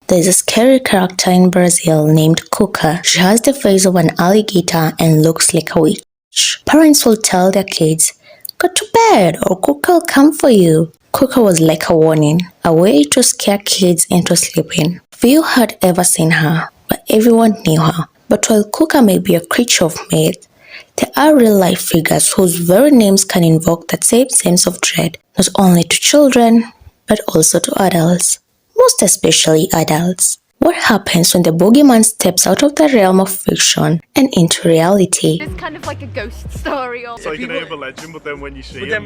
There's a scary character in Brazil named Cuca. She has the face of an alligator and looks like a witch. Parents will tell their kids, "Go to bed or Cuca will come for you." Cuca was like a warning, a way to scare kids into sleeping. Few had ever seen her, but everyone knew her. But while Cuca may be a creature of myth, there are real-life figures whose very names can invoke that same sense of dread, not only to children, but also to adults. Most especially adults. What happens when the boogeyman steps out of the realm of fiction and into reality? It's kind of like a ghost story. It's like an urban legend, but then when you see him,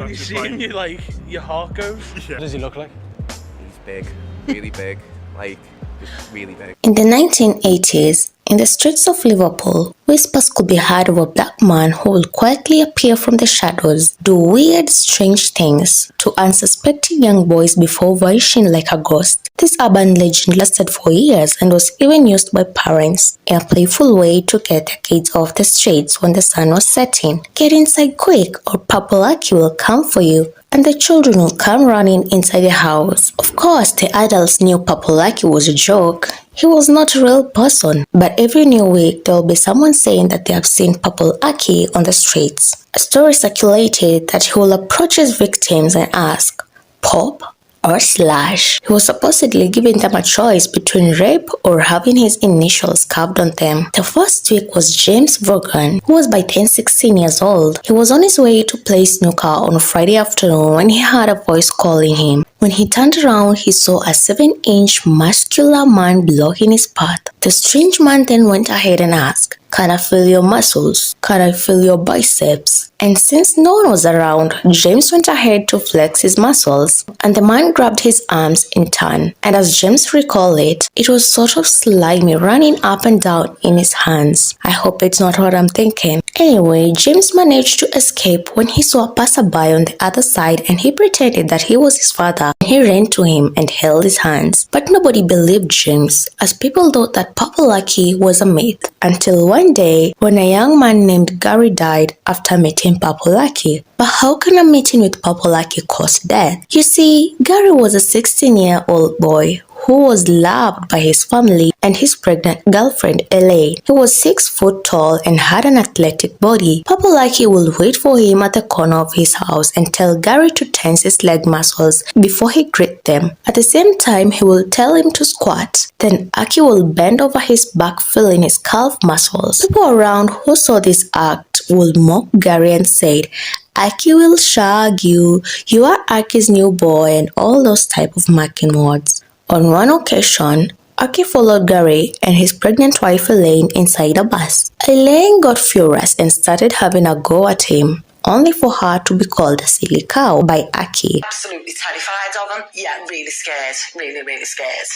your heart goes. Yeah. What does he look like? He's big, really big, like just really big. In the 1980s, in the streets of Liverpool, whispers could be heard of a black man who would quietly appear from the shadows, do weird, strange things to unsuspecting young boys before vanishing like a ghost. This urban legend lasted for years and was even used by parents in a playful way to get their kids off the streets when the sun was setting. Get inside quick or Papa Lucky will come for you, and the children will come running inside the house. Of course, the adults knew Papa Lucky was a joke. He was not a real person, but every new week there will be someone saying that they have seen Papa Lucky on the streets. A story circulated that he will approach his victims and ask, "Pop or Slash?" He was supposedly giving them a choice between rape or having his initials carved on them. The first week was James Vaughan, who was by then 16 years old. He was on his way to play snooker on a Friday afternoon when he heard a voice calling him. When he turned around, he saw a 7-inch muscular man blocking his path. The strange man then went ahead and asked, "Can I feel your muscles? Can I feel your biceps?" And since no one was around, James went ahead to flex his muscles, and the man grabbed his arms in turn. And as James recalled it was sort of slimy running up and down in his hands. I hope it's not what I'm thinking. Anyway, James managed to escape when he saw a passerby on the other side, and he pretended that he was his father. He ran to him and held his hands. But nobody believed James, as people thought that Papa Lucky was a myth. Until one day, when a young man named Gary died after meeting Papa Lucky. But how can a meeting with Papa Lucky cause death? You see, Gary was a 16-year-old boy who was loved by his family and his pregnant girlfriend Elaine. He was 6 foot tall and had an athletic body. Papa Lucky will wait for him at the corner of his house and tell Gary to tense his leg muscles before he greets them. At the same time, he will tell him to squat. Then Aki will bend over his back, feeling his calf muscles. People around who saw this act will mock Gary and said, "Aki will shag you, you are Aki's new boy," and all those type of mocking words. On one occasion, Aki followed Gary and his pregnant wife Elaine inside a bus. Elaine got furious and started having a go at him, only for her to be called a silly cow by Aki. Absolutely terrified of him. Yeah, really scared. Really scared.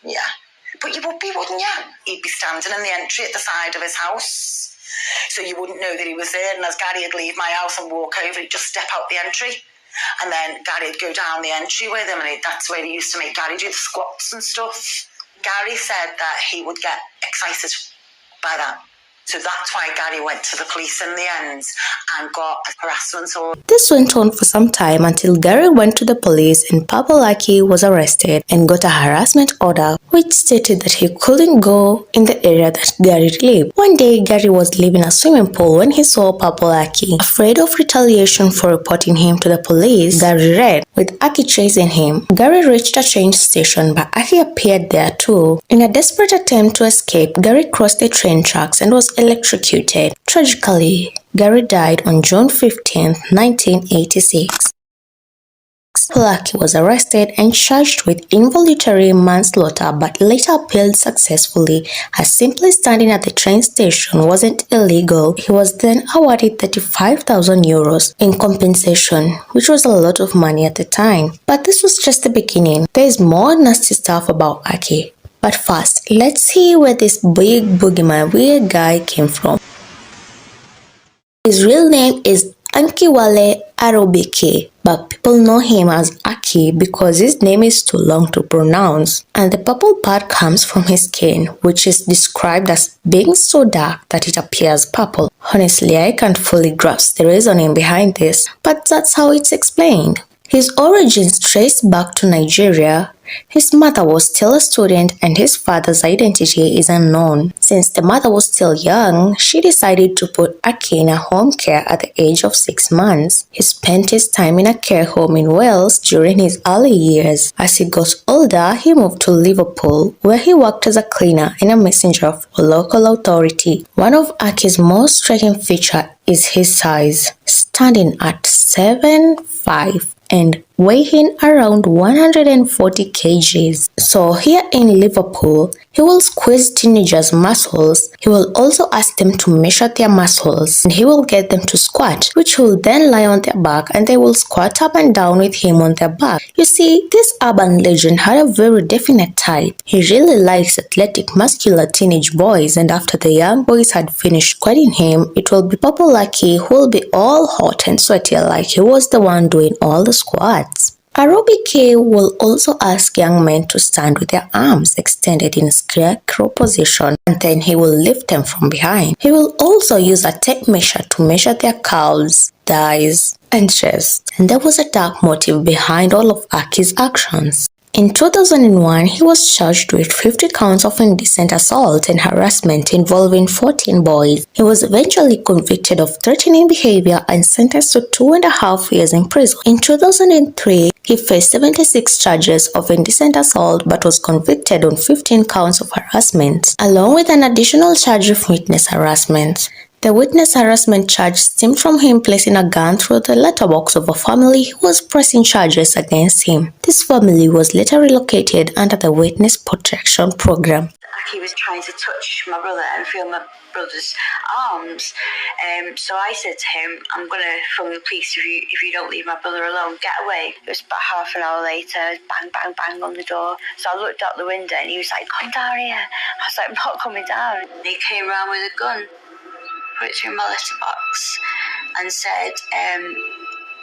Yeah. But you would be, wouldn't you? He'd be standing in the entry at the side of his house, so you wouldn't know that he was there. And as Gary would leave my house and walk over, he'd just step out the entry. And then Gary would go down the entry with him, and that's where he used to make Gary do the squats and stuff. Gary said that he would get excited by that. So that's why Gary went to the police in the end and got a harassment order. This went on for some time until Gary went to the police and Papa Lucky was arrested and got a harassment order which stated that he couldn't go in the area that Gary lived. One day, Gary was leaving a swimming pool when he saw Papa Lucky. Afraid of retaliation for reporting him to the police, Gary ran, with Aki chasing him. Gary reached a train station, but Aki appeared there too. In a desperate attempt to escape, Gary crossed the train tracks and was electrocuted. Tragically, Gary died on June 15, 1986. Lucky was arrested and charged with involuntary manslaughter but later appealed successfully, as simply standing at the train station wasn't illegal. He was then awarded 35,000 euros in compensation, which was a lot of money at the time. But this was just the beginning. There is more nasty stuff about Aki. But first, let's see where this big boogeyman weird guy came from. His real name is Ankiwale Arobike, but people know him as Aki because his name is too long to pronounce, and the purple part comes from his skin, which is described as being so dark that it appears purple. Honestly, I can't fully grasp the reasoning behind this, but that's how it's explained. His origins trace back to Nigeria, His mother was still a student and his father's identity is unknown. Since the mother was still young, she decided to put Aki in a home care at the age of 6 months. He spent his time in a care home in Wales during his early years. As he got older, he moved to Liverpool, where he worked as a cleaner and a messenger for local authority. One of Aki's most striking features is his size, standing at 7'5" and weighing around 140 kgs. So here in Liverpool, he will squeeze teenagers' muscles. He will also ask them to measure their muscles and he will get them to squat, which will then lie on their back and they will squat up and down with him on their back. You see, this urban legend had a very definite type. He really likes athletic, muscular teenage boys, and after the young boys had finished squatting him, it will be Papa Lucky who will be all hot and sweaty like he was the one doing all the squats. Arobi K will also ask young men to stand with their arms extended in a scarecrow position, and then he will lift them from behind. He will also use a tape measure to measure their calves, thighs, and chest. And there was a dark motive behind all of Aki's actions. In 2001, he was charged with 50 counts of indecent assault and harassment involving 14 boys. He was eventually convicted of threatening behavior and sentenced to 2.5 years in prison. In 2003, he faced 76 charges of indecent assault but was convicted on 15 counts of harassment, along with an additional charge of witness harassment. The witness harassment charge stemmed from him placing a gun through the letterbox of a family who was pressing charges against him. This family was later relocated under the Witness Protection Program. He was trying to touch my brother and feel my brother's arms. So I said to him, I'm going to phone the police if you don't leave my brother alone. Get away. It was about half an hour later, bang, bang, bang on the door. So I looked out the window and he was like, come down here. I was like, I'm not coming down. And he came around with a gun, put it through my letterbox and said,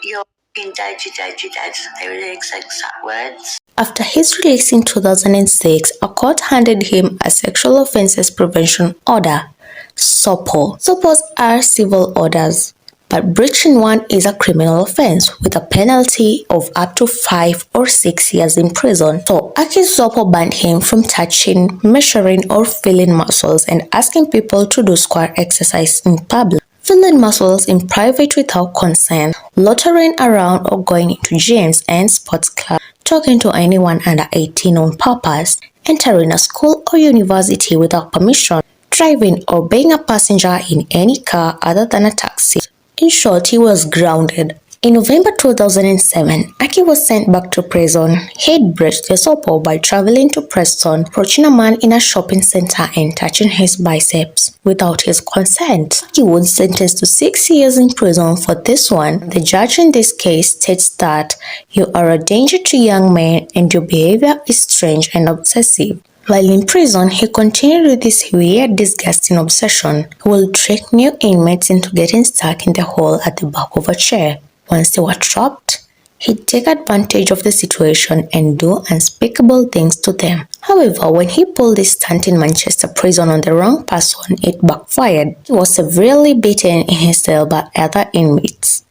you're dead, you're dead, you're dead. They were the exact words. After his release in 2006, a court handed him a Sexual Offences Prevention Order, SOPO. SOPOs are civil orders, but breaching one is a criminal offense with a penalty of up to 5 or 6 years in prison. So Aki's SOPO banned him from touching, measuring or feeling muscles and asking people to do squat exercise in public. Feeling muscles in private without consent, loitering around or going into gyms and sports clubs, talking to anyone under 18 on purpose, entering a school or university without permission, driving or being a passenger in any car other than a taxi. In short, he was grounded. In November 2007, Aki was sent back to prison. He'd breached the SOPO by traveling to Preston, approaching a man in a shopping center and touching his biceps without his consent. Aki was sentenced to 6 years in prison for this one. The judge in this case states that you are a danger to young men and your behavior is strange and obsessive. While in prison, he continued with this weird, disgusting obsession. He will trick new inmates into getting stuck in the hole at the back of a chair. Once they were trapped, he'd take advantage of the situation and do unspeakable things to them. However, when he pulled this stunt in Manchester prison on the wrong person, it backfired. He was severely beaten in his cell by other inmates.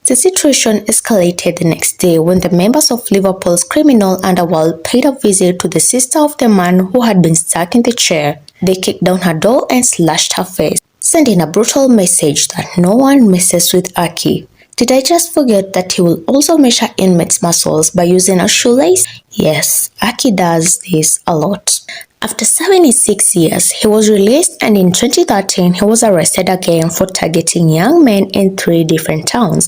The situation escalated the next day when the members of Liverpool's criminal underworld paid a visit to the sister of the man who had been stuck in the chair. They kicked down her door and slashed her face, sending a brutal message that no one messes with Aki. Did I just forget that he will also measure inmates' muscles by using a shoelace? Yes, Aki does this a lot. After 76 years, he was released, and in 2013 he was arrested again for targeting young men in 3 different towns,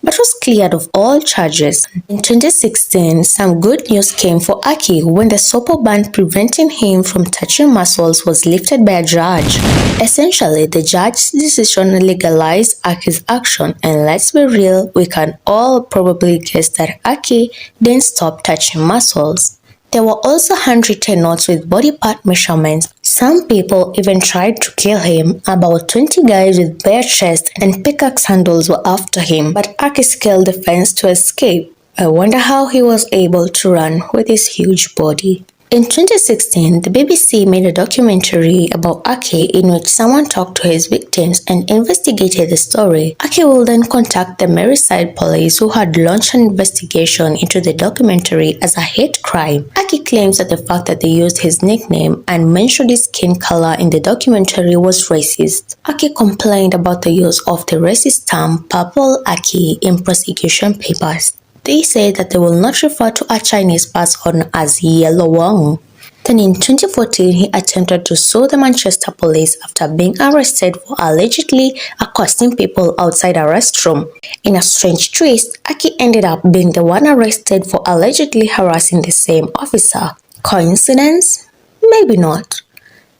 but was cleared of all charges. In 2016, some good news came for Aki when the SOPO ban preventing him from touching muscles was lifted by a judge. Essentially, the judge's decision legalized Aki's action, and let's be real, we can all probably guess that Aki didn't stop touching muscles. There were also handwritten notes with body part measurements. Some people even tried to kill him. About 20 guys with bare chests and pickaxe handles were after him, but Aki scaled the fence to escape. I wonder how he was able to run with his huge body. In 2016, the BBC made a documentary about Aki in which someone talked to his victims and investigated the story. Aki will then contact the Merseyside police who had launched an investigation into the documentary as a hate crime. Aki claims that the fact that they used his nickname and mentioned his skin color in the documentary was racist. Aki complained about the use of the racist term purple Aki in prosecution papers. They say that they will not refer to a Chinese person as Yellow Wang. Then in 2014, he attempted to sue the Manchester police after being arrested for allegedly accosting people outside a restroom. In a strange twist, Aki ended up being the one arrested for allegedly harassing the same officer. Coincidence? Maybe not.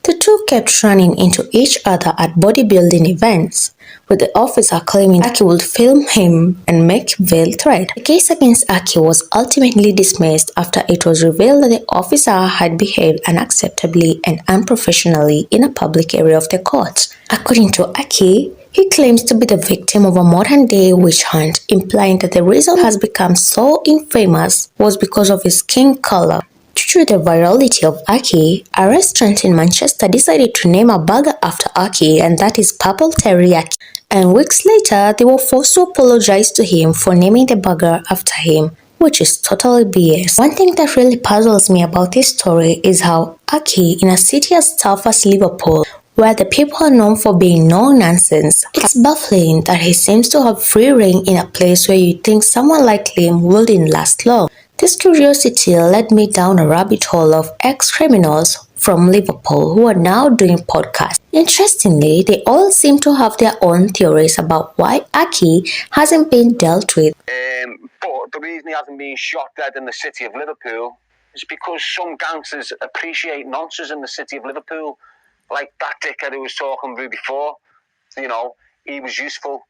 The two kept running into each other at bodybuilding events, with the officer claiming Aki would film him and make veil threat. The case against Aki was ultimately dismissed after it was revealed that the officer had behaved unacceptably and unprofessionally in a public area of the court. According to Aki, he claims to be the victim of a modern-day witch hunt, implying that the reason he has become so infamous was because of his skin color. Due to the virality of Aki, a restaurant in Manchester decided to name a burger after Aki, and that is Purple Teriyaki. And weeks later, they were forced to apologize to him for naming the burger after him, which is totally BS. One thing that really puzzles me about this story is how Aki, in a city as tough as Liverpool, where the people are known for being no-nonsense, it's baffling that he seems to have free reign in a place where you'd think someone like him wouldn't last long. This curiosity led me down a rabbit hole of ex-criminals from Liverpool who are now doing podcasts. Interestingly, they all seem to have their own theories about why Aki hasn't been dealt with. But the reason he hasn't been shot dead in the city of Liverpool is because some gangsters appreciate nonsense in the city of Liverpool. Like that dickhead who was talking through before, he was useful.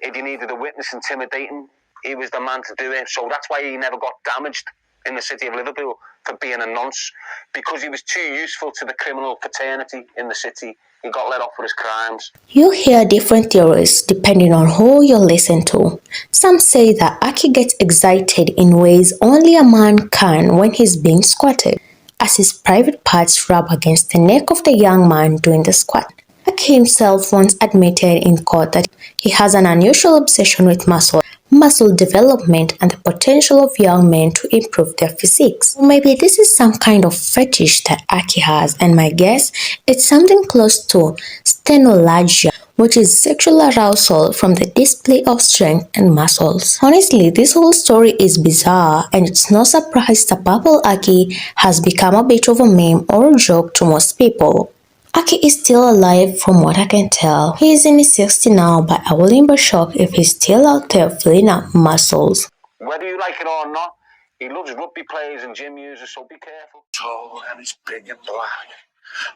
If you needed a witness intimidating, he was the man to do it. So that's why he never got damaged in the city of Liverpool for being a nonce. Because he was too useful to the criminal fraternity in the city. He got let off for his crimes. You hear different theories depending on who you listen to. Some say that Aki gets excited in ways only a man can when he's being squatted, as his private parts rub against the neck of the young man doing the squat. Aki himself once admitted in court that he has an unusual obsession with muscle development and the potential of young men to improve their physiques. Maybe this is some kind of fetish that Aki has, and my guess it's something close to stenologia, which is sexual arousal from the display of strength and muscles. Honestly, this whole story is bizarre, and it's no surprise that Purple Aki has become a bit of a meme or a joke to most people. Aki is still alive from what I can tell. He is in his 60s now, but I wouldn't be shocked if he's still out there filling up muscles. Whether you like it or not, he loves rugby players and gym users, so be careful. Tall and he's big and black.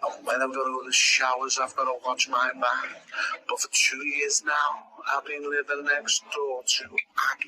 And when I go to the showers, I've got to watch my back. But for 2 years now, I've been living next door to Aki.